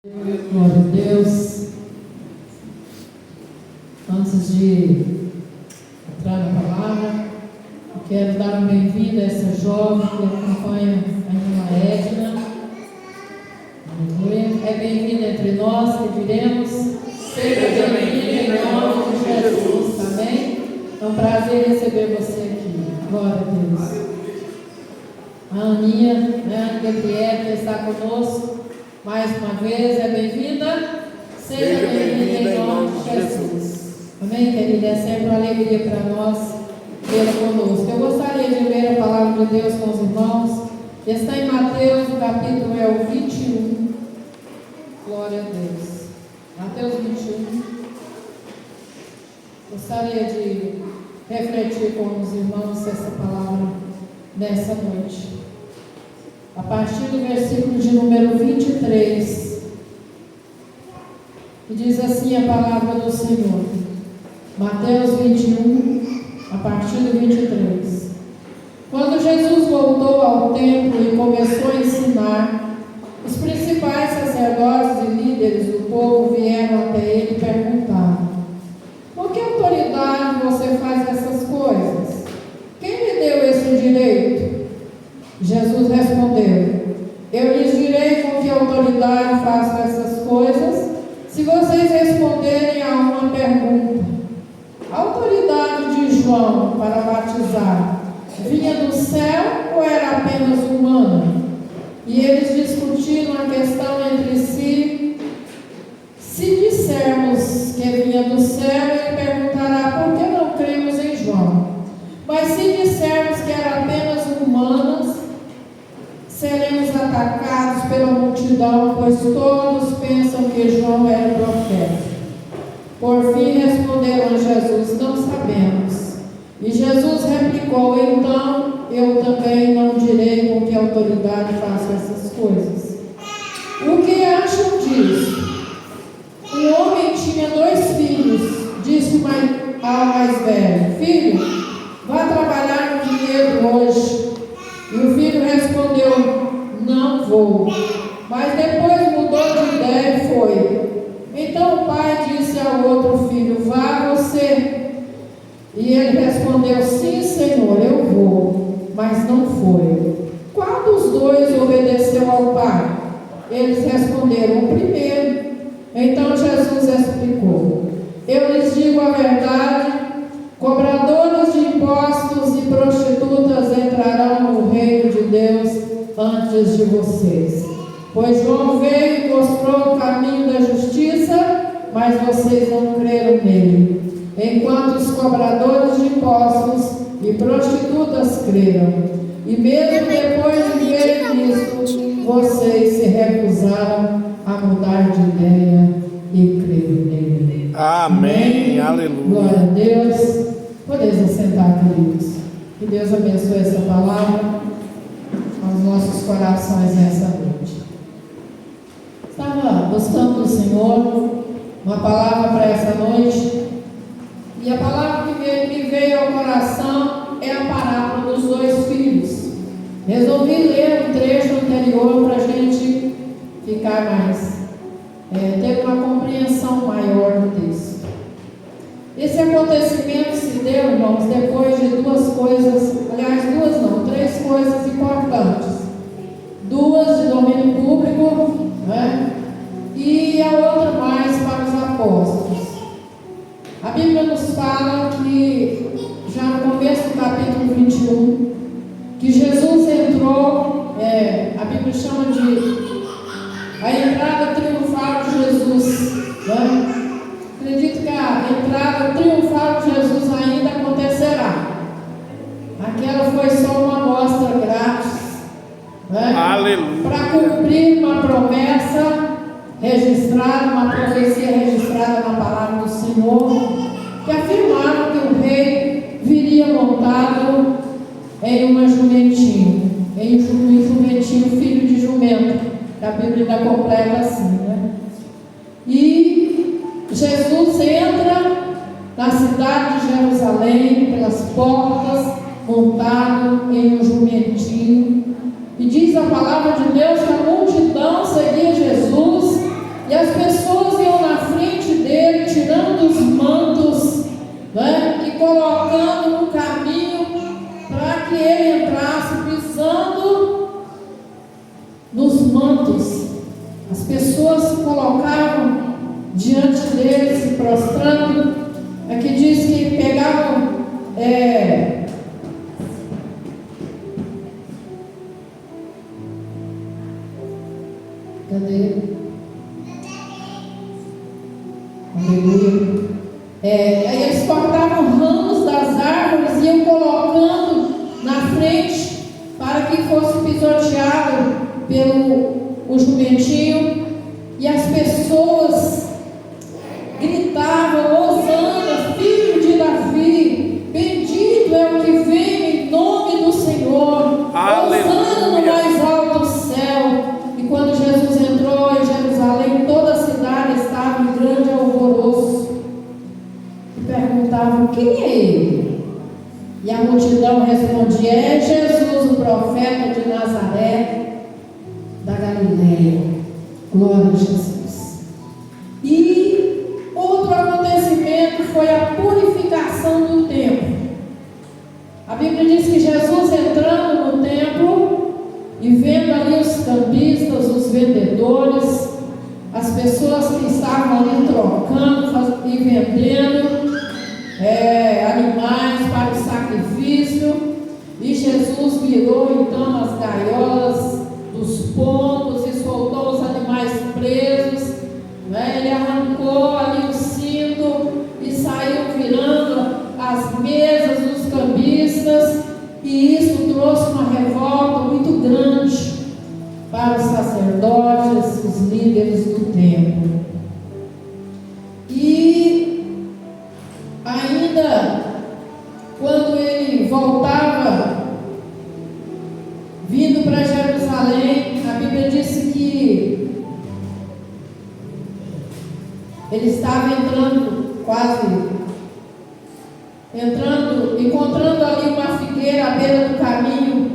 Glória a Deus. Antes de entrar na palavra, eu quero dar uma bem-vinda a essa jovem que acompanha a irmã Edna. É bem-vinda entre nós, que diremos: seja bem-vinda em nome de Jesus. Amém? É um prazer receber você aqui. Glória a Deus. A Aninha, a Gabriela, que está conosco mais uma vez, é bem-vinda. Seja bem-vinda em nome de Jesus. Amém, querida? É sempre uma alegria para nós tê-la conosco. Eu gostaria de ler a palavra de Deus com os irmãos, que está em Mateus, o capítulo é o 21. Glória a Deus. Mateus 21. Gostaria de refletir com os irmãos essa palavra nessa noite. A partir do versículo de número 23, que diz assim a palavra do Senhor. Mateus 21, a partir do 23. Quando Jesus voltou ao templo e começou a ensinar, os principais sacerdotes e líderes do povo vieram até ele e perguntaram: por que autoridade você faz essas coisas? Quem lhe deu esse direito? Jesus respondeu: eu lhes direi com que autoridade faço essas coisas, se vocês responderem a uma pergunta. A autoridade de João para batizar vinha do céu ou era apenas humana? E eles discutiram a questão entre si. Se dissermos que vinha do céu, ele perguntará: por que não cremos em João? Mas se dissermos que era apenas humana, seremos atacados pela multidão, pois todos pensam que João era profeta. Por fim responderam a Jesus: não sabemos. E Jesus replicou: então eu também não direi com que autoridade faço essas coisas. O que acham disso? Um homem tinha 2 filhos. Disse ao mais velho: filho, vá trabalhar no vinhedo hoje. E o filho respondeu: não vou. Mas depois mudou de ideia e foi. Então o pai disse ao outro filho: vá você. E ele respondeu: sim, Senhor, eu vou. Mas não foi. Qual dos 2 obedeceu ao pai? Eles responderam: o primeiro. Então Jesus explicou: eu lhes digo a verdade, cobradores de impostos e prostitutas entrarão no reino de Deus antes de vocês. Pois João veio e mostrou o caminho da justiça, mas vocês não creram nele, enquanto os cobradores de impostos e prostitutas creram. E mesmo depois de verem isso, vocês se recusaram a mudar de ideia e creram nele. Amém. Aleluia. Glória a Deus. Podemos assentar, queridos. Que Deus abençoe essa palavra aos nossos corações nessa noite. Estava buscando do Senhor uma palavra para essa noite, e a palavra que me veio ao coração é a parábola dos 2 filhos. Resolvi ler um trecho anterior para a gente ficar mais, ter uma compreensão maior do texto. Esse acontecimento se deu, irmãos, depois de 2 coisas, aliás, 3 coisas importantes. 2 de domínio público, né? E a outra mais para os apóstolos. A Bíblia nos fala que, já no começo do capítulo 21, que Jesus entrou, a Bíblia chama de a entrada triunfal de Jesus, né? Acredito que a entrada triunfal de Jesus ainda acontecerá. Aquela foi só uma amostra grátis, né? Aleluia. Para cumprir uma promessa registrada, uma profecia registrada na palavra do Senhor, que afirmava que o rei viria montado em uma jumentinho, filho de jumento. A Bíblia ainda completa assim, né? E Jesus entra na cidade de Jerusalém pelas portas, montado em um jumentinho, e diz a palavra de Deus que a multidão seguia Jesus pegando dos mantos, né, e colocando no caminho para que ele entrasse, pisando nos mantos. As pessoas se colocavam diante dele, se prostrando. Aqui diz que pegavam cadê? Aleluia. Aí eles cortavam ramos das árvores e iam colocando na frente para que fosse pisoteado pelo jumentinho, e as pessoas gritavam: Hosana, filho de Davi, bendito é o que vem em nome do Senhor, Hosana no mais alto céu. E quando Jesus entrou em Jerusalém, toda a cidade estava em grande alvoroço e perguntavam: quem é ele? E a multidão respondia: é Jesus, o profeta de Nazaré da Galileia. Glória a Jesus. E outro acontecimento foi a purificação do templo. A Bíblia diz que Jesus, entrando no templo e vendo ali os cambistas, os vendedores, as pessoas que estavam ali trocando e vendendo animais para o sacrifício, e Jesus virou então as gaiolas dos pombos e soltou os animais presos, né? Ele arrancou ali o cinto e saiu virando as mesas dos cambistas, e isso trouxe uma revolta muito grande para os sacerdotes, os líderes do templo. E ainda quando ele voltava vindo para Jerusalém, a Bíblia disse que ele estava encontrando ali uma figueira à beira do caminho,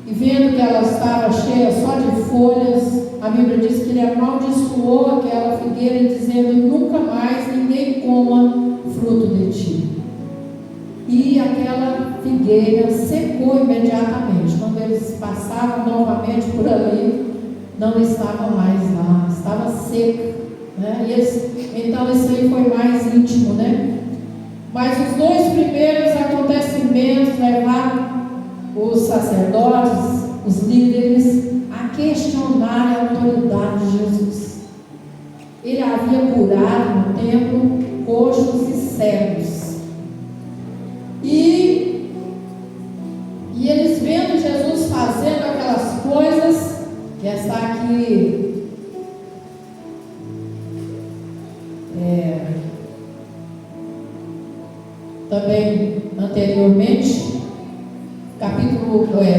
e vendo que ela estava cheia só de folhas, a Bíblia diz que ele amaldiçoou aquela figueira, dizendo: nunca mais ninguém coma fruto de ti. E aquela figueira secou imediatamente. Quando eles passavam novamente por ali, não estava mais lá, estava seca, né? Então isso aí foi mais íntimo, né? Mas os dois primeiros acontecimentos levaram os sacerdotes, os líderes, a questionar a autoridade de Jesus. Ele havia curado no templo coxos e cegos. E eles vendo Jesus fazendo aquelas coisas, que está aqui também anteriormente,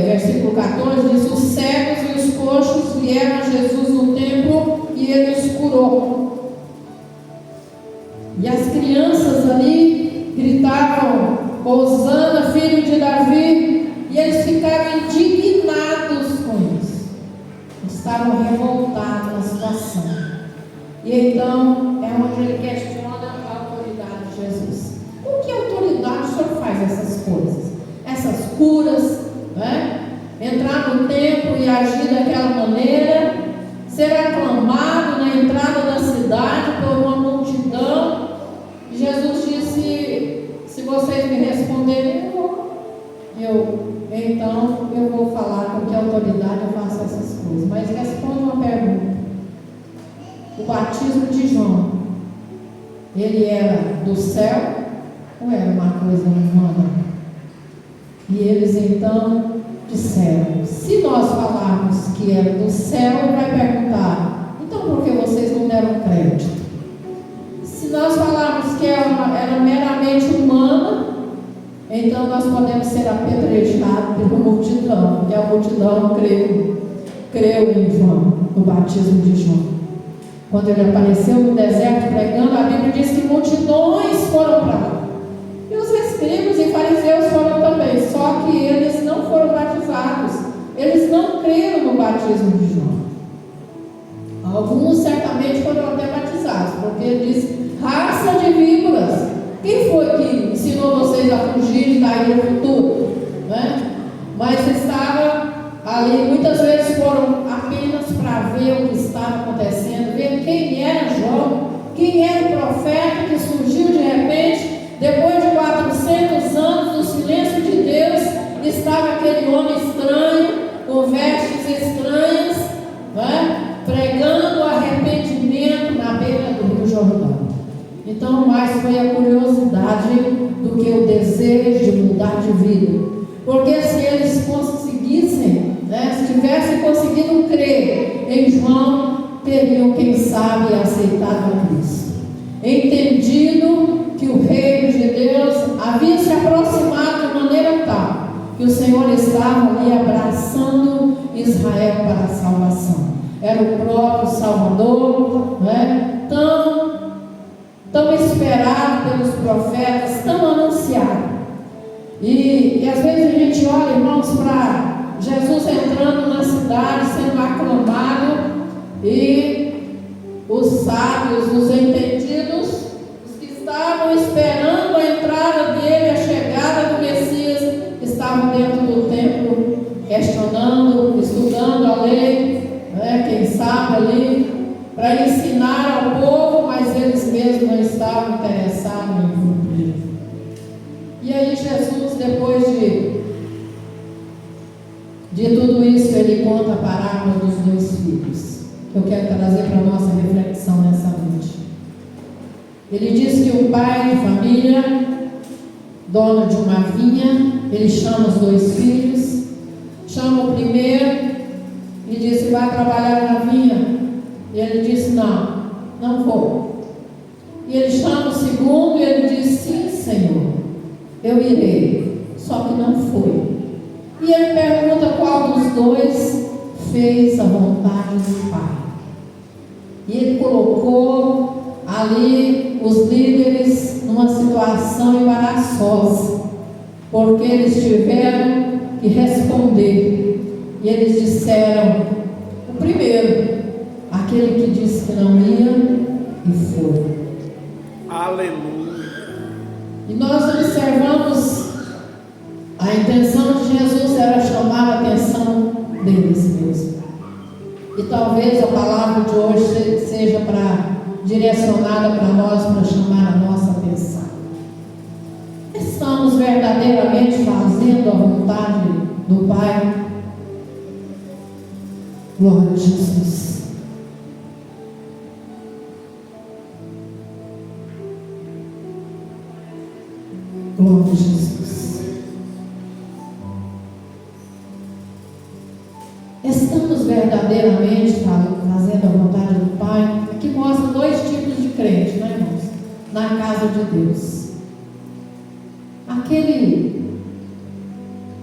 versículo 14, diz: os cegos e os coxos vieram a Jesus no templo e ele os curou. E as crianças ali gritavam: Hosana, filho de Davi, e eles ficaram indignados com isso, estavam revoltados na situação. E então é onde ele questiona a autoridade de Jesus. Com que autoridade o Senhor faz essas coisas? Essas curas, né? Entrar no templo e agir daquela maneira, ser aclamado na entrada da cidade por uma multidão. E Jesus disse: se vocês me responderem, então eu vou falar com que autoridade eu faço essas coisas. Mas responde uma pergunta: o batismo de João, ele era do céu ou era uma coisa humana? E eles então disseram: se nós falarmos que era do céu, ele vai perguntar: então por que vocês não deram crédito? Se nós falarmos que era meramente humana, então nós podemos ser apedrejados pela multidão, porque a multidão creu em João, no batismo de João. Quando ele apareceu no deserto pregando, a Bíblia diz que multidões foram para lá. E os escribas e fariseus foram também, só que eles não foram batizados, eles não creram no batismo de João. A Alguns certamente foram até batizados, porque ele diz: raça de víboras, quem foi que ensinou vocês a fugir da ira futura? Né? Mas estava ali, muitas vezes foram apenas para ver o que estava acontecendo, ver quem era Jó, quem era o profeta que surgiu de repente, depois de 400 anos do silêncio de Deus, estava aquele homem estranho, com vestes estranhas, né? Pregando arrependimento na beira do Rio Jordão. Então, mais foi a curiosidade do que o desejo de mudar de vida. Porque se eles conseguissem, né, se tivessem conseguido crer em João, teriam, quem sabe, aceitado a Cristo. Entendido que o reino de Deus havia se aproximado de maneira tal que o Senhor estava ali abraçando Israel para a salvação. Era o próprio Salvador, né? Tão esperado pelos profetas, tão anunciado. E às vezes a gente olha, irmãos, para Jesus entrando na cidade, sendo aclamado, e os sábios, os entendidos, os que estavam esperando a entrada dele, a chegada do Messias, estavam dentro do templo, questionando, estudando a lei, né, quem sabe ali, para ensinar ao povo, mas eles mesmos não estavam interessados em cumprir. E aí Jesus, depois de tudo isso, ele conta a parábola dos 2 filhos, que eu quero trazer para a nossa reflexão nessa noite. Ele diz que o pai de família, dono de uma vinha, ele chama os 2 filhos, chama o primeiro e disse: vai trabalhar na vinha? E ele disse: não vou. E ele chama o segundo e ele diz: sim, Senhor, eu irei, só que não foi. E ele pergunta qual dos 2 fez a vontade do Pai. E ele colocou ali os líderes numa situação embaraçosa, porque eles tiveram que responder. E eles disseram: o primeiro, aquele que disse que não ia e foi. Aleluia. E nós observamos a intenção de Jesus era chamar a atenção deles mesmos. E talvez a palavra de hoje seja direcionada para nós, para chamar a nossa atenção. Estamos verdadeiramente fazendo a vontade do Pai? Glória a Jesus. Glória a Jesus. Estamos verdadeiramente fazendo a vontade do Pai? Aqui mostra 2 tipos de crente, né, irmãos? Na casa de Deus. Aquele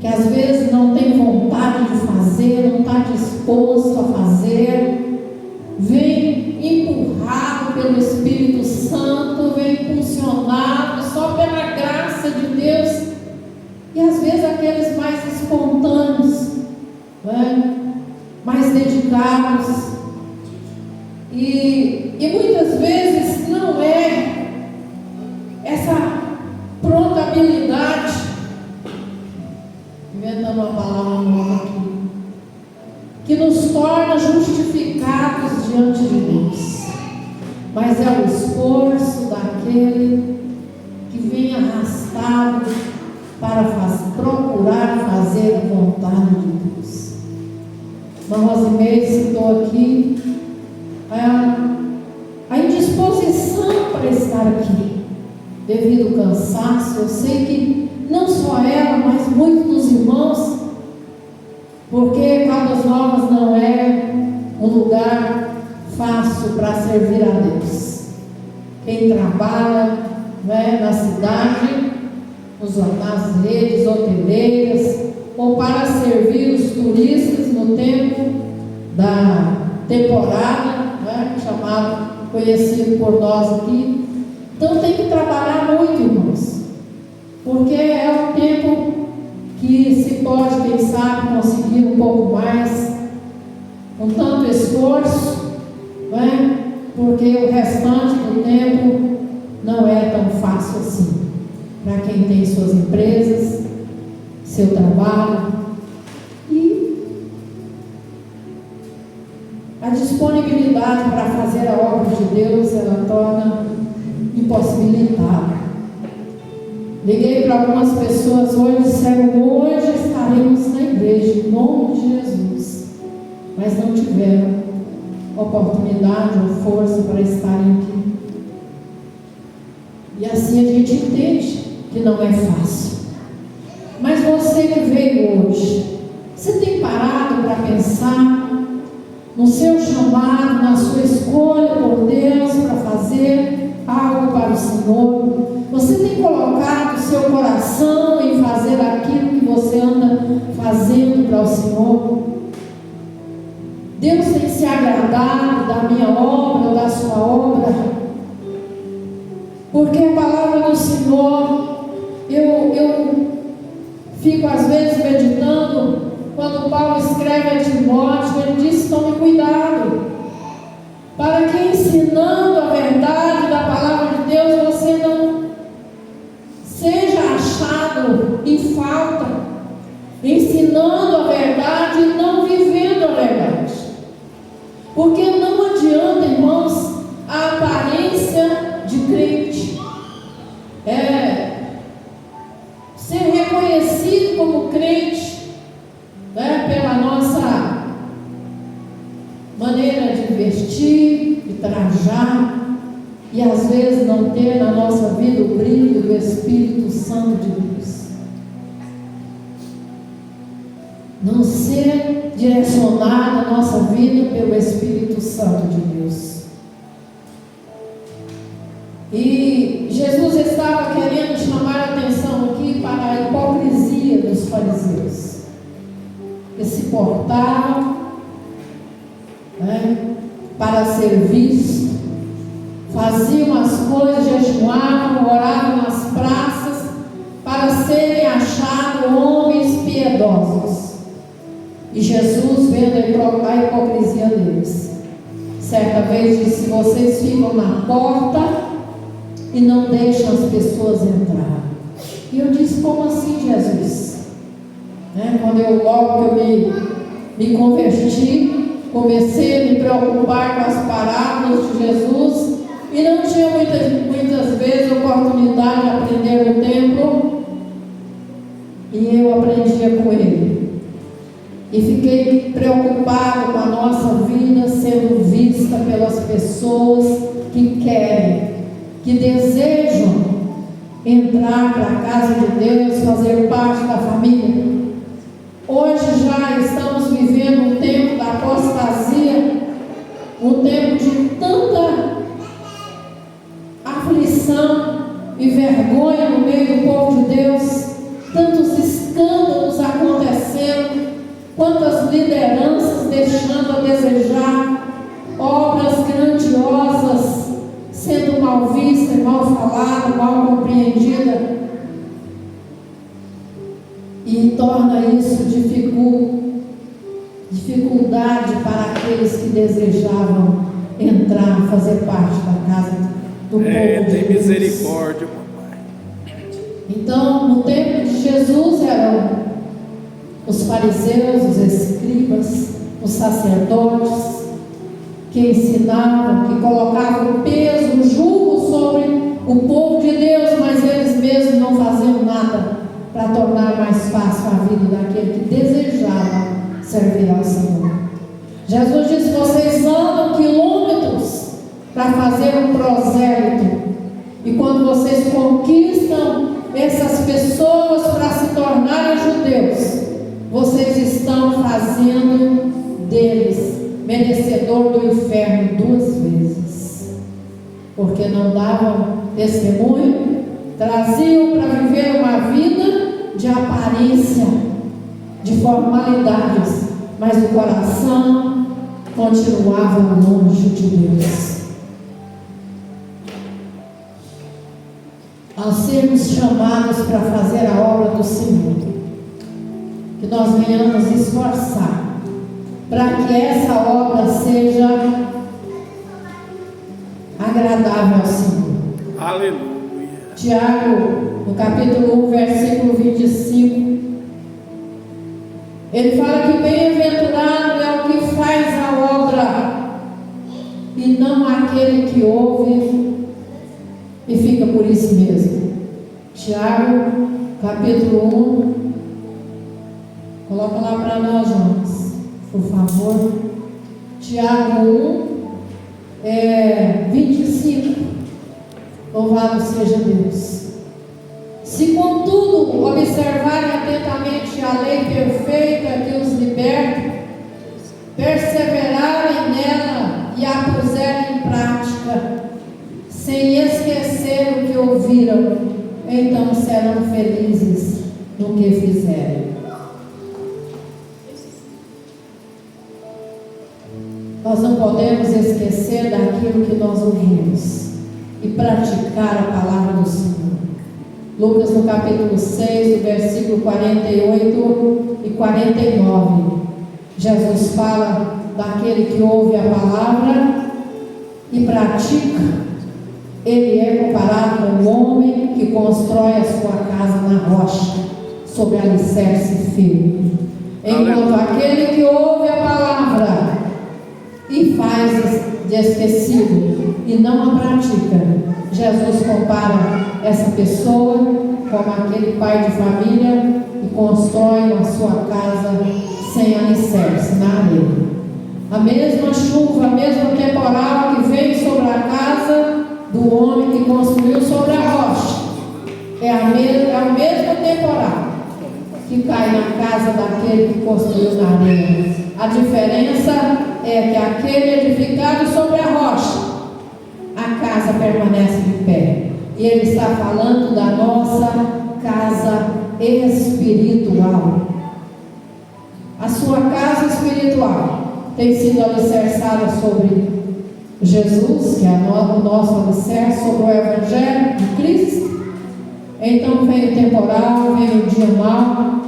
que às vezes não tem vontade de fazer, não está disposto a fazer, vem empurrado pelo Espírito Santo, vem impulsionado só pela graça de Deus. E às vezes aqueles mais espontâneos, né? Mais dedicados, e muitas vezes não é essa pronta habilidade, inventando uma palavra nova aqui, que nos torna justificados diante de Deus, mas é o esforço daquele que vem arrastado para procurar fazer a vontade de Deus. Irmã Rosimeire citou aqui a indisposição para estar aqui, devido ao cansaço. Eu sei que não só ela, mas muitos dos irmãos, porque Caldas Novas não é um lugar fácil para servir a Deus. Quem trabalha, né, na cidade, nas redes hoteleiras, ou para servir os turistas no tempo da temporada, né, conhecido por nós aqui. Então tem que trabalhar muito, irmãos, porque é o tempo que se pode, quem sabe, conseguir um pouco mais, com tanto esforço, não é? Porque o restante do tempo não é tão fácil assim. Para quem tem suas empresas, seu trabalho, e a disponibilidade para fazer a obra de Deus, ela torna impossibilitada. Liguei para algumas pessoas hoje e disseram: hoje estaremos na igreja, em nome de Jesus, mas não tiveram oportunidade ou força para estarem aqui. E assim a gente entende que não é fácil. Mas você que veio hoje, você tem parado para pensar no seu chamado, na sua escolha por Deus para fazer algo para o Senhor? Você tem colocado o seu coração em fazer aquilo que você anda fazendo para o Senhor? Deus tem se agradado da minha obra, da sua obra? Porque a palavra do Senhor, eu fico às vezes meditando, quando Paulo escreve a Timóteo, ele diz: tome cuidado, para que ensinando a verdade da palavra de Deus, você não seja achado em falta, ensinando a verdade e não vivendo a verdade. Porque não adianta, irmãos, a aparência de crente, ser reconhecido como crente, pela nossa maneira de vestir, de trajar, e às vezes não ter na nossa vida o brilho do Espírito Santo de Deus. Não ser direcionada a nossa vida pelo Espírito Santo de Deus. E Jesus estava querendo chamar a atenção aqui para a hipocrisia dos fariseus, que se portavam para ser visto, faziam as coisas, jejuavam, oravam nas praças para serem achados homens piedosos. E Jesus, vendo a hipocrisia deles, certa vez disse: vocês ficam na porta e não deixam as pessoas entrar. E eu disse: como assim, Jesus? Logo que eu me converti, comecei a me preocupar com as parábolas de Jesus, e não tinha muitas vezes oportunidade de aprender no templo, e eu aprendia com ele. E fiquei preocupado com a nossa vida sendo vista pelas pessoas que querem, que desejam entrar para a casa de Deus, fazer parte da família. Hoje já estamos vivendo um tempo da apostasia, um tempo de tanta aflição e vergonha no meio do povo de Deus, tantos escândalos acontecendo, quantas lideranças deixando a desejar, obras grandiosas sendo mal vista, mal falada, mal compreendida, e torna isso dificuldade para aqueles que desejavam entrar, fazer parte da casa do povo de Deus. Tem misericórdia, papai. Então, no tempo de Jesus eram os fariseus, os escribas, os sacerdotes, que ensinavam, que colocavam peso, o jugo sobre o povo de Deus, mas eles mesmos não faziam nada para tornar mais fácil a vida daquele que desejava servir ao Senhor. Jesus disse: vocês andam quilômetros para fazer um prosélito, e quando vocês conquistam essas pessoas para se tornarem judeus, vocês estão fazendo deles merecedor do inferno 2 vezes, porque não davam testemunho, traziam para viver uma vida de aparência, de formalidades, mas o coração continuava longe de Deus. Ao sermos chamados para fazer a obra do Senhor, que nós venhamos esforçar para que essa obra seja agradável ao Senhor. Aleluia. Tiago, no capítulo 1, versículo 25, ele fala que bem-aventurado é o que faz a obra e não aquele que ouve e fica por isso mesmo. Tiago, capítulo 1, coloca lá para nós, Jonas, por favor. Tiago 1, 25. Louvado seja Deus. Se contudo observarem atentamente a lei perfeita que os liberta, perseverarem nela e a puserem em prática, sem esquecer o que ouviram, então serão felizes no que fizerem. Nós não podemos esquecer daquilo que nós ouvimos e praticar a palavra do Senhor. Lucas, no capítulo 6, do versículo 48 e 49, Jesus fala daquele que ouve a palavra e pratica. Ele é comparado com um homem que constrói a sua casa na rocha, sobre alicerce firme. Enquanto aquele que ouve a palavra e faz de esquecido e não a pratica, Jesus compara essa pessoa como aquele pai de família que constrói a sua casa sem alicerce, na areia. A mesma chuva, a mesma temporal que veio sobre a casa do homem que construiu sobre a rocha, é o mesmo temporal que cai na casa daquele que construiu na areia. A diferença é que aquele edificado sobre a rocha, a casa permanece de pé. E ele está falando da nossa casa espiritual. A sua casa espiritual tem sido alicerçada sobre Jesus, que é o nosso alicerce, sobre o Evangelho de Cristo. Então vem o temporal, vem o dia mau,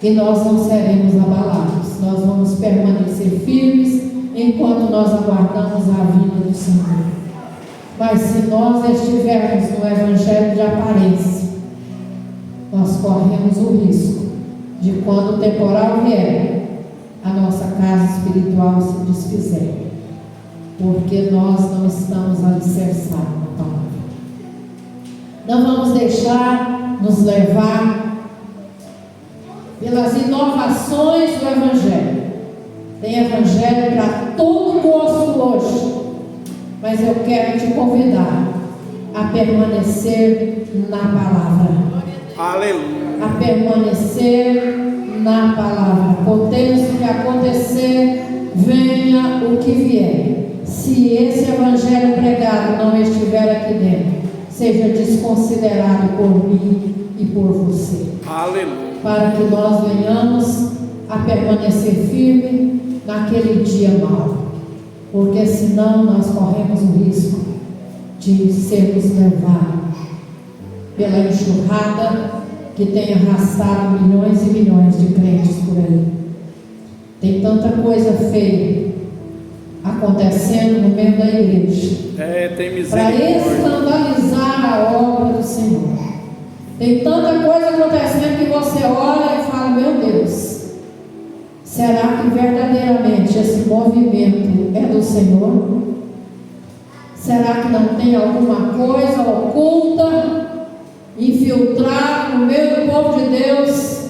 e nós não seremos abalados. Nós vamos permanecer firmes enquanto nós aguardamos a vinda do Senhor. Mas se nós estivermos no Evangelho de aparência, nós corremos o risco de, quando o temporal vier, a nossa casa espiritual se desfizer, porque nós não estamos alicerçados na palavra. Não vamos deixar nos levar pelas inovações do Evangelho. Tem Evangelho para todo gosto hoje, mas eu quero te convidar a permanecer na palavra. Aleluia. A permanecer na palavra. Aconteça o que acontecer, venha o que vier. Se esse Evangelho pregado não estiver aqui dentro, seja desconsiderado por mim e por você. Aleluia. Para que nós venhamos a permanecer firme naquele dia mau. Porque senão nós corremos o risco de sermos levados pela enxurrada que tem arrastado milhões e milhões de crentes por aí. Tem tanta coisa feia acontecendo no meio da igreja, Tem para misericórdia. escandalizar a obra do Senhor. Tem tanta coisa acontecendo que você olha e fala: meu Deus, será que verdadeiramente esse movimento é do Senhor? Será que não tem alguma coisa oculta, infiltrada no meio do povo de Deus,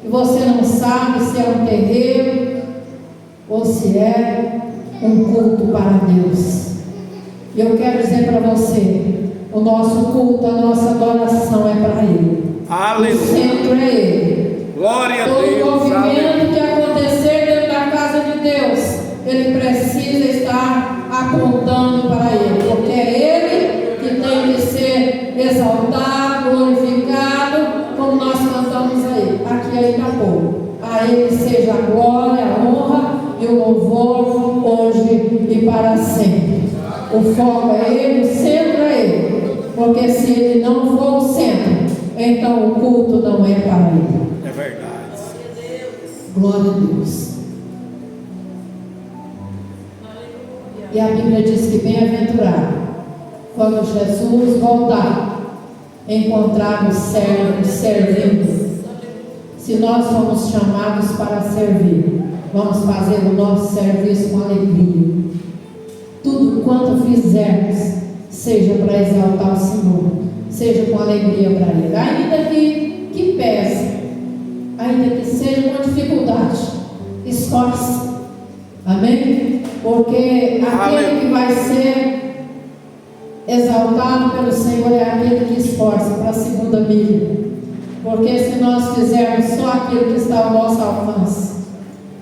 e você não sabe se é um terreiro ou se é um culto para Deus? E eu quero dizer para você, o nosso culto, a nossa adoração é para Ele. Aleluia. O centro é Ele. Glória a Todo Deus. movimento que acontecer dentro da casa de Deus, ele precisa estar apontando para Ele, porque é Ele que tem que ser exaltado, glorificado, como nós cantamos aí, aqui ainda há pouco. A Ele seja a glória, a honra e o louvor, hoje e para sempre. O foco é Ele, o centro é Ele, porque se Ele não for o centro, então o culto não é para Ele. É verdade. Glória a Deus. E a Bíblia diz que bem-aventurado quando Jesus voltar, encontrar os servos servindo. Se nós fomos chamados para servir, vamos fazer o nosso serviço com alegria. Tudo quanto fizermos, seja para exaltar o Senhor, seja com alegria para Ele, ainda que pese, ainda que seja uma dificuldade, esforce, amém? Porque aquele que vai ser exaltado pelo Senhor é aquele que esforça para a segunda milha. Porque se nós fizermos só aquilo que está ao nosso alcance,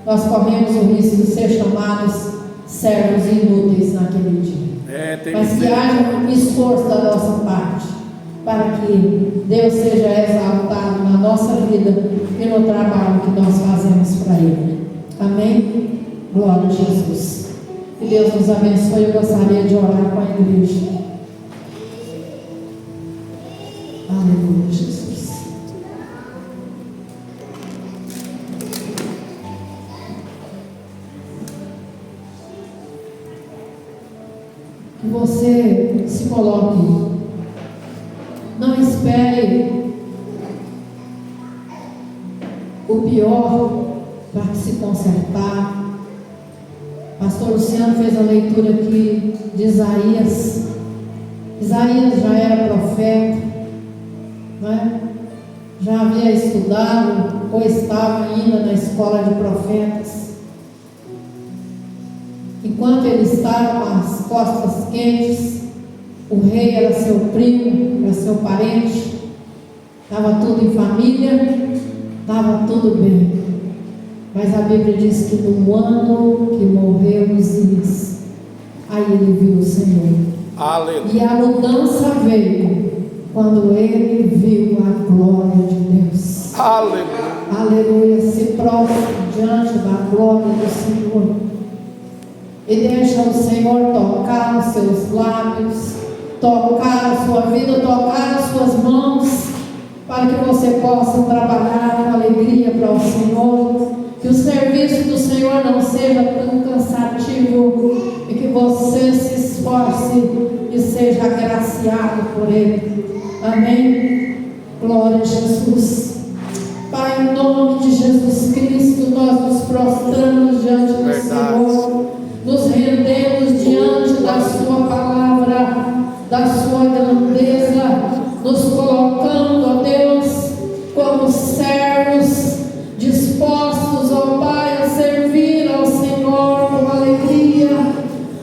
nós corremos o risco de ser chamados servos inúteis naquele dia. Mas que haja um esforço da nossa parte, para que Deus seja exaltado na nossa vida e no trabalho que nós fazemos para Ele. Amém? Glória a Jesus. Que Deus nos abençoe. Eu gostaria de orar com a igreja. Aleluia, Jesus. Que você se coloque. Não espere o pior para se consertar. Pastor Luciano fez a leitura aqui de Isaías. Isaías já era profeta, né? Já havia estudado ou estava ainda na escola de profetas. Enquanto ele estava com as costas quentes, o rei era seu primo, era seu parente, estava tudo em família, estava tudo bem. Mas a Bíblia diz que no ano que morreu Uzias, aí ele viu o Senhor. Aleluia. E a mudança veio quando ele viu a glória de Deus. Aleluia. Aleluia. Se prostra diante da glória do Senhor. E deixa o Senhor tocar os seus lábios, tocar a sua vida, tocar as suas mãos, para que você possa trabalhar com alegria para o Senhor. Que o serviço do Senhor não seja tão cansativo e que você se esforce e seja agraciado por Ele. Amém? Glória a Jesus. Pai, em nome de Jesus Cristo, nós nos prostramos diante do Senhor, nos rendemos diante da Sua palavra, da Sua grandeza, nos colocando, ó Deus, como servos dispostos, ó Pai, a servir ao Senhor com alegria,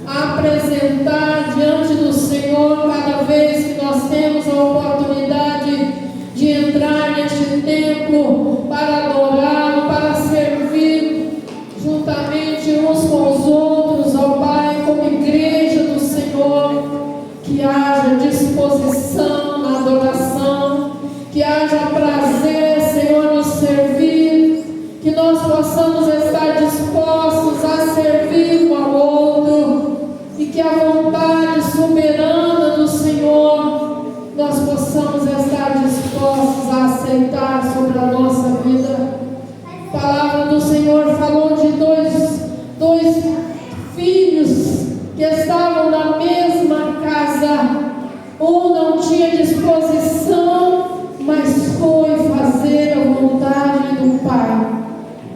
a apresentar diante do Senhor cada vez que nós temos a oportunidade de entrar neste templo para adorá-lo, para servir juntamente uns com os outros, ó Pai, como igreja do Senhor. Que haja disposição na adoração, que haja prazer, Senhor, nos servir, que nós possamos estar dispostos a servir um ao outro, e que a vontade soberana do Senhor nós possamos estar dispostos a aceitar sobre a nossa vida. A palavra do Senhor falou de dois filhos que estavam na mesma casa. Um não tinha disposição, mas foi fazer a vontade do Pai.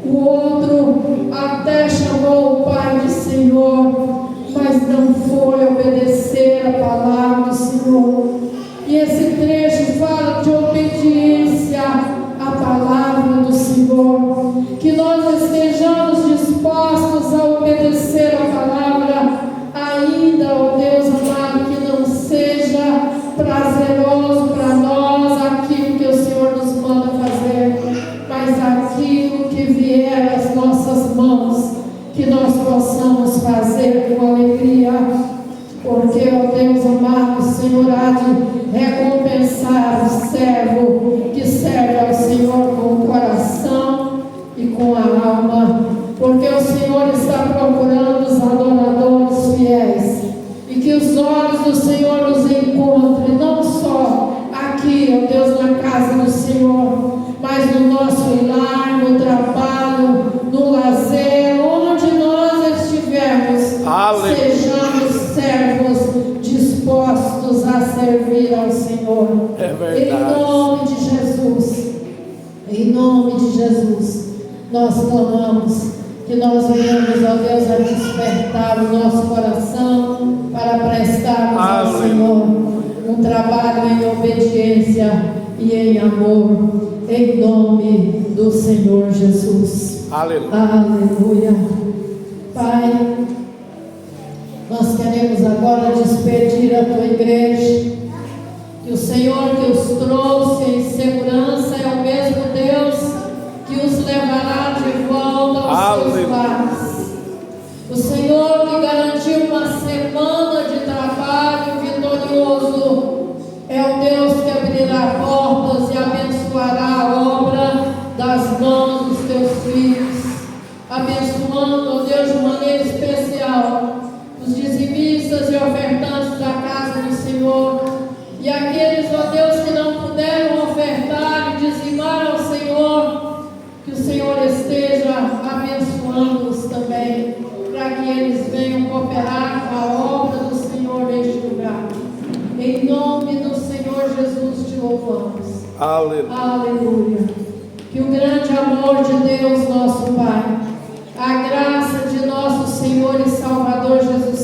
O outro até chamou o Pai de Senhor, mas não foi obedecer a palavra do Senhor. E esse trecho fala de obediência à palavra do Senhor. Que nós estejamos dispostos a obedecer a palavra, ainda, ó Deus amado, que não seja prazeroso para nós aquilo que o Senhor nos manda fazer, mas aquilo que vier às nossas mãos, que nós possamos fazer com alegria, porque, ó Deus amado, o Senhor há de recompensar o servo que serve ao Senhor com o coração e com a alma, porque o Senhor está procurando os adoradores fiéis, e que os olhos do Senhor nos encontrem, não só aqui, ó Deus, na casa do Senhor, mas no nosso lar, no trabalho, no lazer, onde nós estivermos. Aleluia. Sejamos servos dispostos dispostos a servir ao Senhor. É verdade. Em nome de Jesus. Em nome de Jesus. Nós clamamos que nós venhamos, ó Deus, a despertar o nosso coração para prestarmos ao Senhor um trabalho em obediência e em amor, em nome do Senhor Jesus. Aleluia. Aleluia. Pai, nós queremos agora despedir a tua igreja, que o Senhor que os trouxe em segurança é o mesmo Deus que os levará de volta aos seus lares. O Senhor que garantiu uma semana de trabalho vitorioso é o Deus que abrirá portas e abençoará a obra das mãos dos teus filhos, abençoando, ó Deus, de maneira especial os dizimistas e ofertantes da casa do Senhor, e aqueles, ó Deus, que não puderam ofertar e dizimar ao Senhor, que o Senhor esteja abençoando-os também, para que eles venham cooperar com a obra do Senhor neste lugar. Em nome do Senhor Jesus te louvamos. Aleluia. Aleluia. Que o grande amor de Deus, nosso Pai, a graça de nosso Senhor e Salvador Jesus